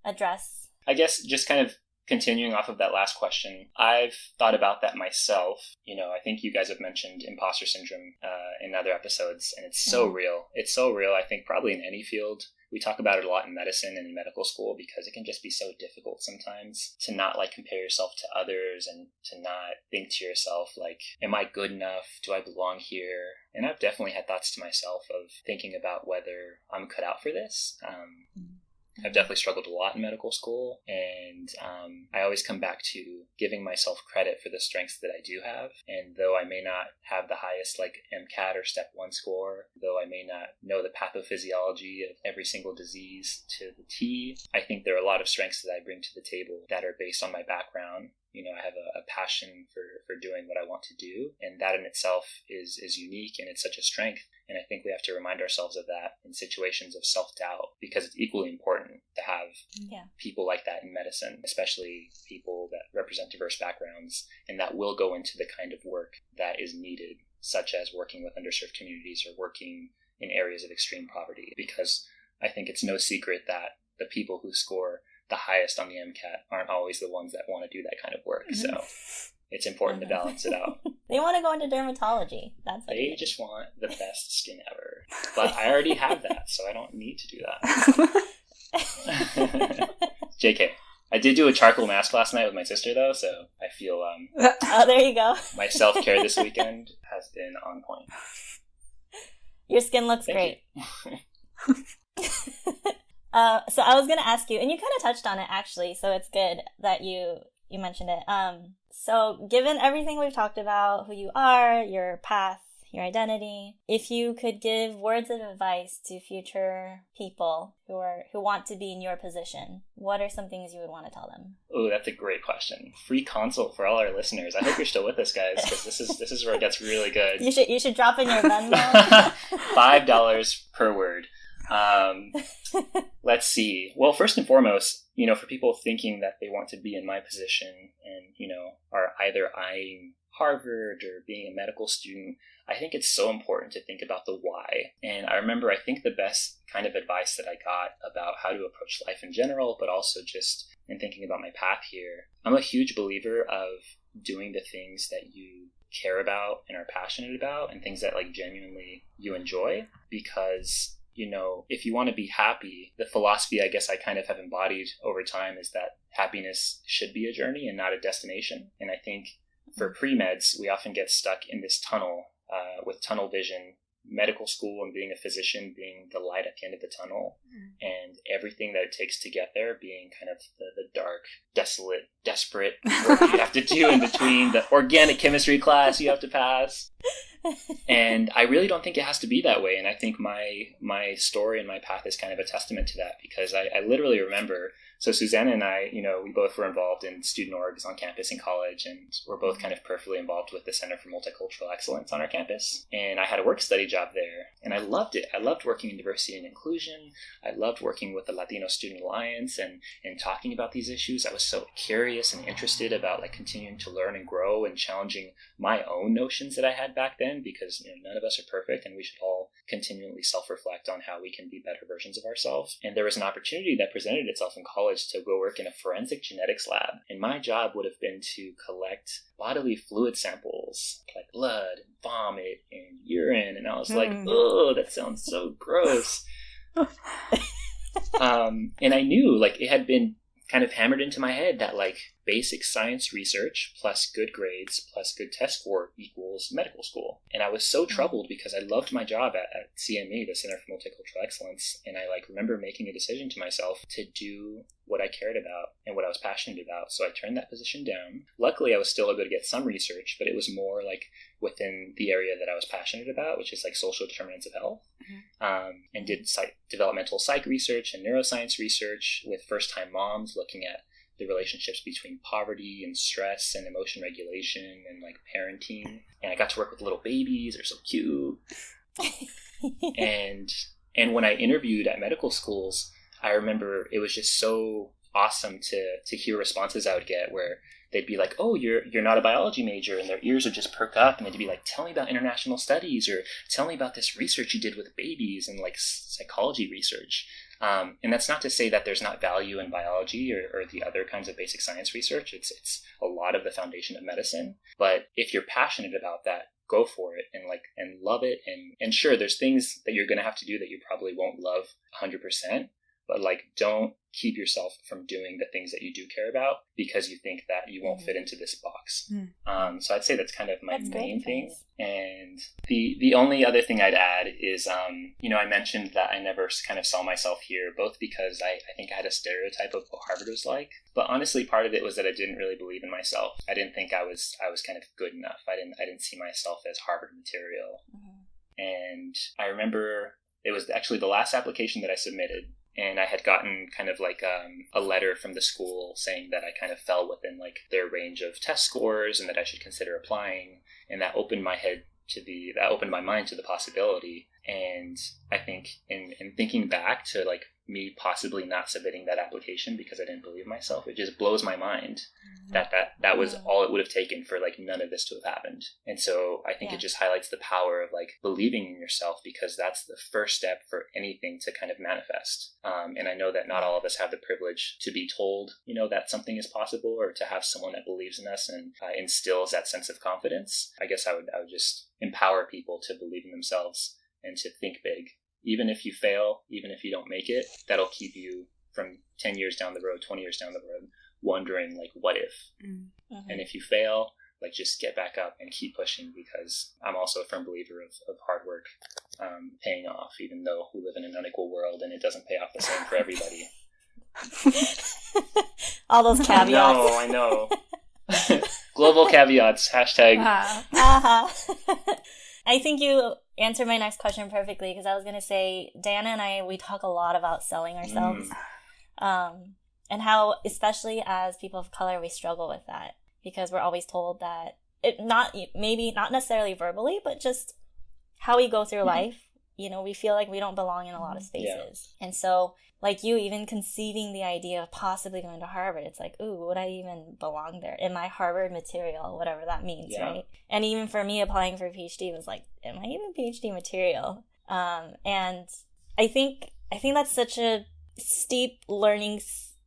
address? I guess just kind of continuing off of that last question, I've thought about that myself. I think you guys have mentioned imposter syndrome in other episodes, and it's so real. It's so real, I think, probably in any field, we talk about it a lot in medicine and in medical school because it can just be so difficult sometimes to not like compare yourself to others and to not think to yourself like, am I good enough? Do I belong here? And I've definitely had thoughts to myself of thinking about whether I'm cut out for this. I've definitely struggled a lot in medical school, and I always come back to giving myself credit for the strengths that I do have. And though I may not have the highest like MCAT or Step 1 score, though I may not know the pathophysiology of every single disease to the T, I think there are a lot of strengths that I bring to the table that are based on my background. You know, I have a passion for doing what I want to do, and that in itself is unique, and it's such a strength. And I think we have to remind ourselves of that in situations of self-doubt, because it's equally important to have people like that in medicine, especially people that represent diverse backgrounds and that will go into the kind of work that is needed, such as working with underserved communities or working in areas of extreme poverty. Because I think it's no secret that the people who score the highest on the MCAT aren't always the ones that want to do that kind of work. So it's important to balance it out. They want to go into dermatology. That's what they just want the best skin ever. But I already have that, so I don't need to do that. JK. I did do a charcoal mask last night with my sister, though, so I feel oh, there you go. My self-care this weekend has been on point. Your skin looks great. So I was going to ask you, and you kind of touched on it, actually, so it's good that you mentioned it. So given everything we've talked about, who you are, your path, your identity, if you could give words of advice to future people who want to be in your position, what are some things you would want to tell them? Oh, that's a great question. Free consult for all our listeners. I hope you're still with us, guys, because this is where it gets really good. You should drop in your Venmo. $5 per word. Let's see. Well, first and foremost, you know, for people thinking that they want to be in my position and, you know, are either eyeing Harvard or being a medical student, I think it's so important to think about the why. And I remember, I think the best kind of advice that I got about how to approach life in general, but also just in thinking about my path here, I'm a huge believer of doing the things that you care about and are passionate about and things that like genuinely you enjoy, because you know, if you want to be happy, the philosophy I guess I kind of have embodied over time is that happiness should be a journey and not a destination. And I think for pre-meds, we often get stuck in this tunnel with tunnel vision, medical school and being a physician being the light at the end of the tunnel, and everything that it takes to get there being kind of the dark, desolate, desperate work you have to do in between, the organic chemistry class you have to pass. And I really don't think it has to be that way. And I think my story and my path is kind of a testament to that, because I literally remember, so Susanna and I, you know, we both were involved in student orgs on campus in college, and we're both kind of peripherally involved with the Center for Multicultural Excellence on our campus. And I had a work-study job there, and I loved it. I loved working in diversity and inclusion. I loved working with the Latino Student Alliance and talking about these issues. I was so curious and interested about like continuing to learn and grow and challenging my own notions that I had back then, because you know, none of us are perfect, and we should all continually self-reflect on how we can be better versions of ourselves. And there was an opportunity that presented itself in college to go work in a forensic genetics lab. And my job would have been to collect bodily fluid samples like blood and vomit and urine. And I was like, oh, that sounds so gross. And I knew like it had been kind of hammered into my head that like basic science research plus good grades plus good test score equals medical school. And I was so troubled because I loved my job at CME, the Center for Multicultural Excellence. And I like remember making a decision to myself to do what I cared about and what I was passionate about. So I turned that position down. Luckily, I was still able to get some research, but it was more like within the area that I was passionate about, which is like social determinants of health, and did developmental psych research and neuroscience research with first-time moms, looking at the relationships between poverty and stress and emotion regulation and like parenting. And I got to work with little babies. They're so cute. And when I interviewed at medical schools, I remember it was just so awesome to hear responses I would get where they'd be like, oh, you're not a biology major, and their ears would just perk up, and they'd be like, tell me about international studies, or tell me about this research you did with babies and like psychology research. And that's not to say that there's not value in biology or the other kinds of basic science research. It's a lot of the foundation of medicine. But if you're passionate about that go for it and love it. And sure, there's things that you're going to have to do that you probably won't love 100%, but like, don't keep yourself from doing the things that you do care about because you think that you won't fit into this box. So I'd say that's kind of my main thing. And the only other thing I'd add is, I mentioned that I never kind of saw myself here, both because I think I had a stereotype of what Harvard was like, but honestly, part of it was that I didn't really believe in myself. I didn't think I was kind of good enough. I didn't see myself as Harvard material. And I remember it was actually the last application that I submitted. And I had gotten kind of like a letter from the school saying that I kind of fell within like their range of test scores and that I should consider applying. And that opened my mind to the possibility. And I think in thinking back to like me possibly not submitting that application because I didn't believe myself, it just blows my mind that was all it would have taken for like none of this to have happened. And so I think it just highlights the power of like believing in yourself, because that's the first step for anything to kind of manifest. And I know that not all of us have the privilege to be told, that something is possible, or to have someone that believes in us and instills that sense of confidence. I guess I would just empower people to believe in themselves and to think big. Even if you fail, even if you don't make it, that'll keep you from 10 years down the road, 20 years down the road, wondering like, what if? And if you fail, like, just get back up and keep pushing, because I'm also a firm believer of hard work paying off, even though we live in an unequal world and it doesn't pay off the same for everybody. All those caveats. I know. Global caveats, hashtag. I think you answered my next question perfectly, because I was going to say, Diana and I, we talk a lot about selling ourselves, and how, especially as people of color, we struggle with that, because we're always told that maybe not necessarily verbally, but just how we go through life, we feel like we don't belong in a lot of spaces. And so, like you, even conceiving the idea of possibly going to Harvard, it's like, ooh, would I even belong there? Am I Harvard material? Whatever that means, right? And even for me, applying for a PhD was like, am I even PhD material? And I think that's such a steep learning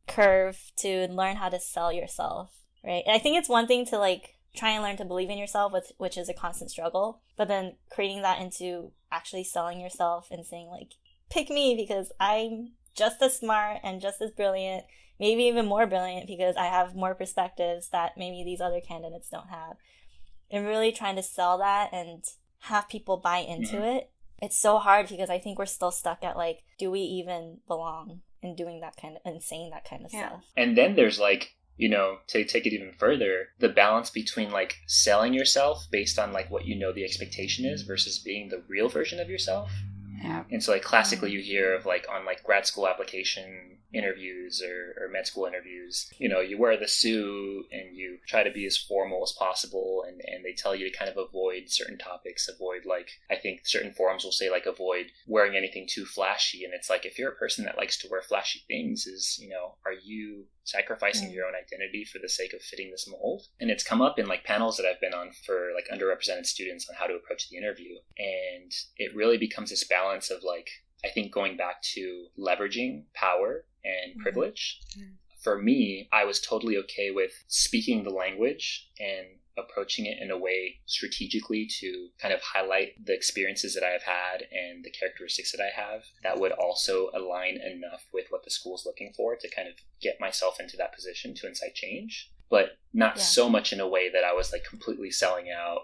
curve to learn how to sell yourself, right? And I think it's one thing to like try and learn to believe in yourself, which is a constant struggle, but then creating that into actually selling yourself and saying like, pick me because I'm just as smart and just as brilliant, maybe even more brilliant because I have more perspectives that maybe these other candidates don't have. And really trying to sell that and have people buy into it. It's so hard because I think we're still stuck at like, do we even belong in doing that kind of, and saying that kind of stuff? And then there's like, to take it even further, the balance between like selling yourself based on like what the expectation is versus being the real version of yourself. And so like classically you hear of like on like grad school application interviews or med school interviews, you wear the suit and you try to be as formal as possible, and they tell you to kind of avoid certain topics, avoid like, I think certain forums will say like avoid wearing anything too flashy. And it's like, if you're a person that likes to wear flashy things, are you sacrificing your own identity for the sake of fitting this mold? And it's come up in like panels that I've been on for like underrepresented students on how to approach the interview. And it really becomes this balance of like, I think going back to leveraging power and privilege. For me, I was totally okay with speaking the language and approaching it in a way strategically to kind of highlight the experiences that I have had and the characteristics that I have that would also align enough with what the school's looking for to kind of get myself into that position to incite change, but not so much in a way that I was like completely selling out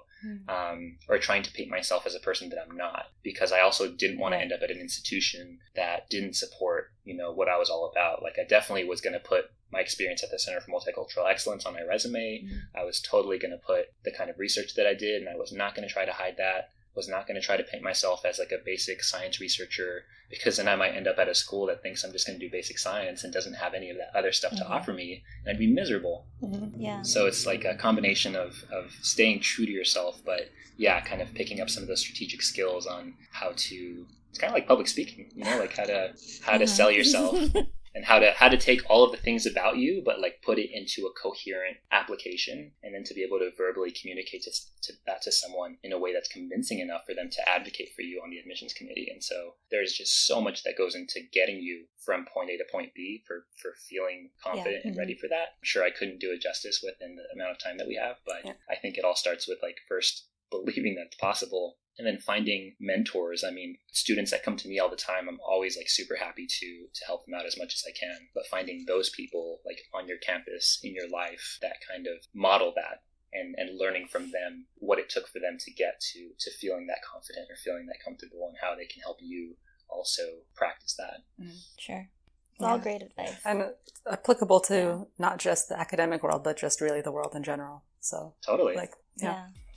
or trying to paint myself as a person that I'm not, because I also didn't want to end up at an institution that didn't support, what I was all about. Like I definitely was going to put my experience at the Center for Multicultural Excellence on my resume. I was totally going to put the kind of research that I did, and I was not going to try to hide that. Was not going to try to paint myself as like a basic science researcher, because then I might end up at a school that thinks I'm just going to do basic science and doesn't have any of that other stuff to offer me, and I'd be miserable. So it's like a combination of staying true to yourself, but kind of picking up some of those strategic skills on how to, it's kind of like public speaking, like how to sell yourself. And how to take all of the things about you, but like put it into a coherent application, and then to be able to verbally communicate that to someone in a way that's convincing enough for them to advocate for you on the admissions committee. And so there's just so much that goes into getting you from point A to point B for feeling confident and ready for that. I'm sure I couldn't do it justice within the amount of time that we have, but I think it all starts with like first believing that's possible. And then finding mentors. I mean, students that come to me all the time, I'm always like super happy to help them out as much as I can. But finding those people like on your campus, in your life, that kind of model that, and learning from them what it took for them to get to feeling that confident or feeling that comfortable, and how they can help you also practice that. Sure. It's all great advice. And it's applicable to not just the academic world, but just really the world in general. So totally. Like,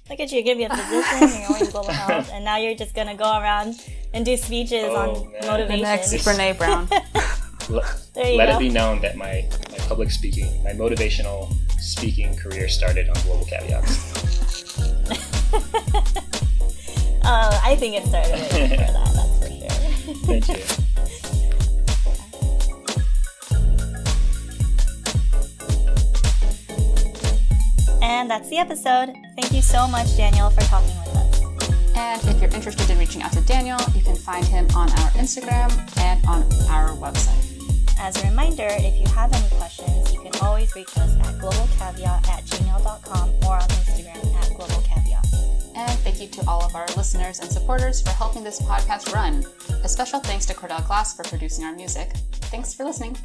Look at you, give you a position, you're going to global health, and now you're just going to go around and do speeches on motivation. The next Brene Brown. Let it be known that my public speaking, my motivational speaking career started on Global Caveats. I think it started way before that, that's for sure. Thank you. And that's the episode. Thank you so much, Daniel, for talking with us. And if you're interested in reaching out to Daniel, you can find him on our Instagram and on our website. As a reminder, if you have any questions, you can always reach us at globalcaveat@gmail.com or on Instagram @globalcaveat. And thank you to all of our listeners and supporters for helping this podcast run. A special thanks to Cordell Glass for producing our music. Thanks for listening.